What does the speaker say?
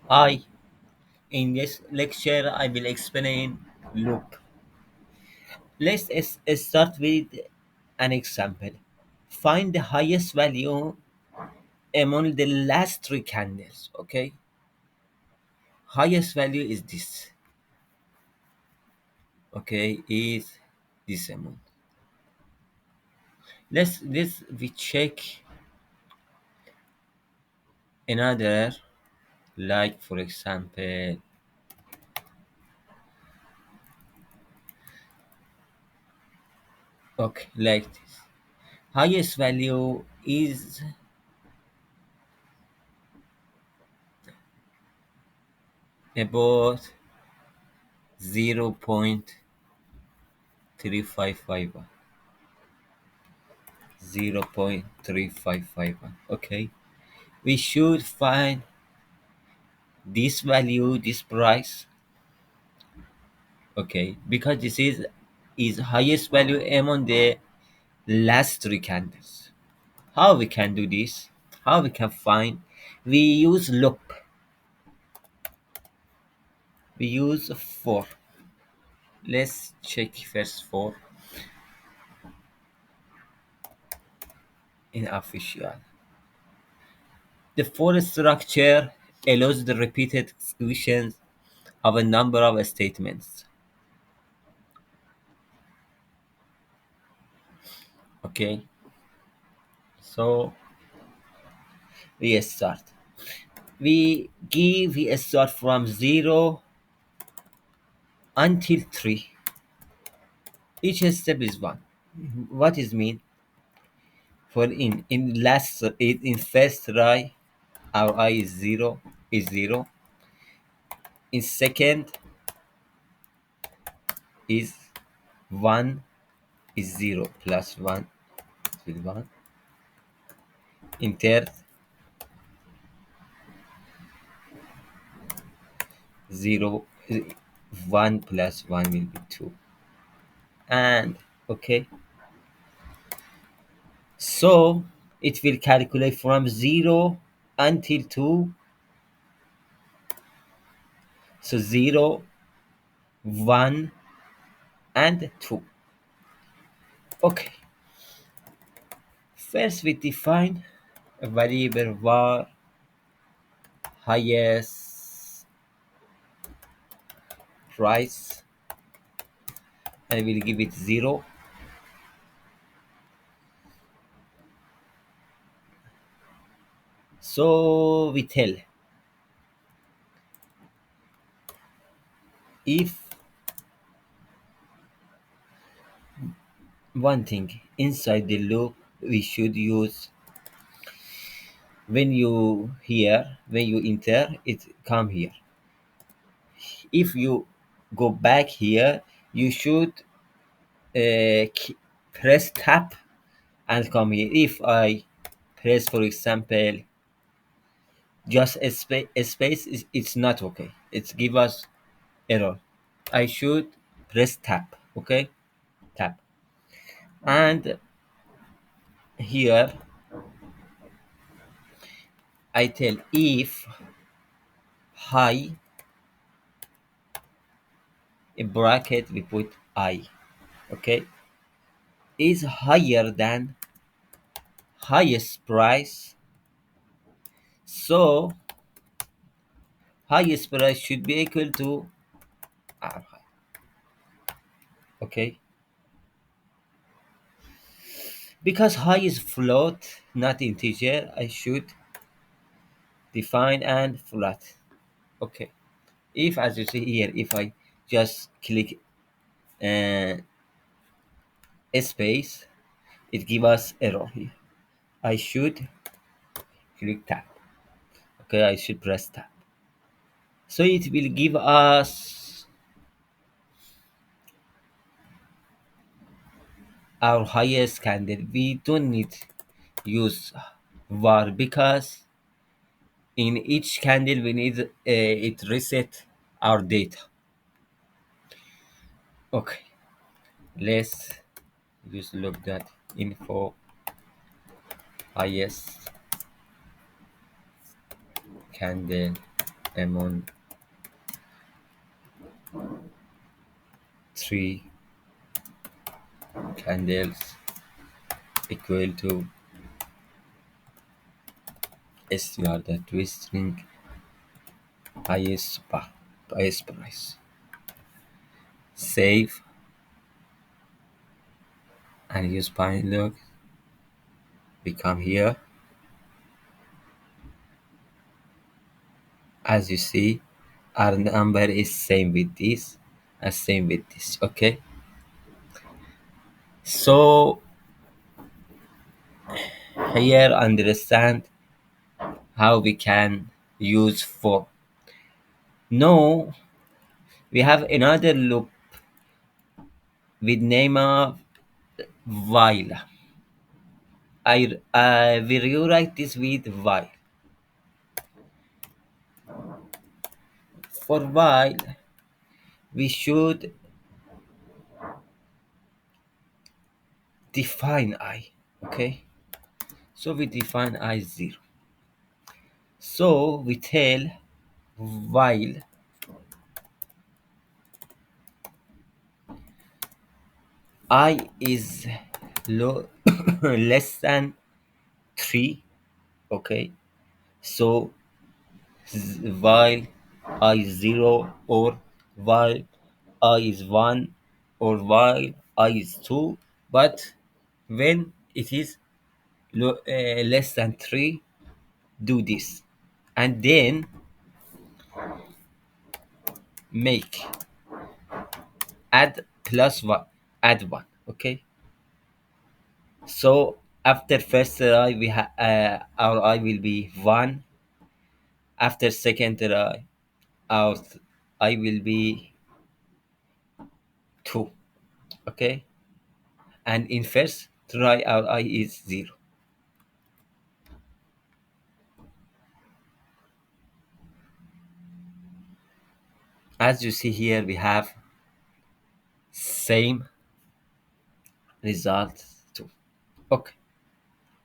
Hi, in this lecture I will explain loop. Let's start with an example. Find the highest value among the last three candles, okay? Highest value is this, okay, is this amount. Let's we check another, like for example, okay, like this. Highest value is about 0.3551. 0.3551. Okay, we should find this value, this price, okay, because this is highest value among the last three candles. How we can do this? How we can find? We use loop. We use for. Let's check first for in official. The for structure allows the repeated executions of a number of statements. Okay, so we start. We start from 0 until 3. Each step is 1. What is mean? For in first try, our I is 0. In second is 1 is 0 plus 1 with 1. In third 0, 1 plus 1 will be 2. And okay, so it will calculate from 0 until 2. So 0, 1 and 2. Okay, first we define a variable var highest price, and we'll give it 0. So we tell if one thing inside the loop we should use, when you enter it come here. If you go back here, you should press tab and come here. If I press, for example, just a space, it's not okay. It's give us error. I should press tab, okay, tab. And here I tell if high, in bracket we put I, okay, is higher than highest price. So highest price should be equal to R high, okay, because high is float, not integer. I should define and flat, okay. If, as you see here, if I just click uh, a space, it give us error here. I should click tab, okay, I should press tab, so it will give us our highest candle. We don't need use var because in each candle we need it reset our data. Okay, let's just look that info highest candle among three candles equal to STR, the twisting highest price. Save and use Pinecodex. We come here. As you see, our number is same with this and same with this. Okay. So here understand how we can use for. Now we have another loop with name of while. I will rewrite this with while. For while, we should define I. Okay, so we define I 0. So we tell while I is low, less than 3. Okay, so while I is 0, or while I is 1, or while I is 2. But when it is less than 3, do this, and then make add plus 1, add 1. Okay, so after first try our I will be 1. After second try our I will be 2. Okay, and in first try our I is 0. As you see here, we have same result too. Okay,